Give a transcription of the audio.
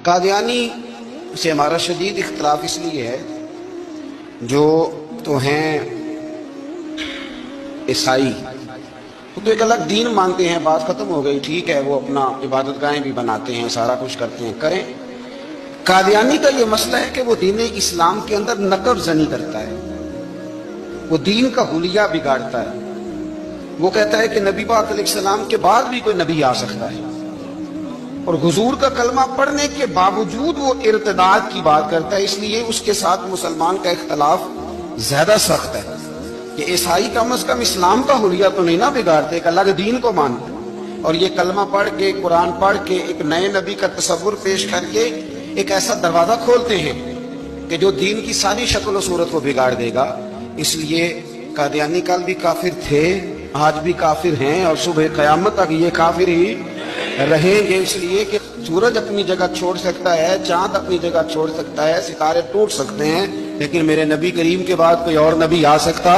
قادیانی سے ہمارا شدید اختلاف اس لیے ہے، جو تو ہیں عیسائی، وہ تو ایک الگ دین مانتے ہیں، بات ختم ہو گئی، ٹھیک ہے، وہ اپنا عبادت گاہیں بھی بناتے ہیں، سارا کچھ کرتے ہیں، کریں۔ قادیانی کا یہ مسئلہ ہے کہ وہ دین اسلام کے اندر نقب زنی کرتا ہے، وہ دین کا حلیہ بگاڑتا ہے۔ وہ کہتا ہے کہ نبی پاک علیہ السلام کے بعد بھی کوئی نبی آ سکتا ہے، اور حضور کا کلمہ پڑھنے کے باوجود وہ ارتداد کی بات کرتا ہے۔ اس لیے اس کے ساتھ مسلمان کا اختلاف زیادہ سخت ہے کہ عیسائی کم از کم اسلام کا حلیہ تو نہیں نہ بگاڑتے، ایک الگ دین کو مانتے، اور یہ کلمہ پڑھ کے، قرآن پڑھ کے، ایک نئے نبی کا تصور پیش کر کے ایک ایسا دروازہ کھولتے ہیں کہ جو دین کی ساری شکل و صورت کو بگاڑ دے گا۔ اس لیے قادیانی کل بھی کافر تھے، آج بھی کافر ہیں، اور صبح قیامت تک یہ کافر ہی رہیں گے، اس لیے کہ سورج اپنی جگہ چھوڑ سکتا ہے، چاند اپنی جگہ چھوڑ سکتا ہے، ستارے ٹوٹ سکتے ہیں، لیکن میرے نبی کریم کے بعد کوئی اور نبی آ سکتا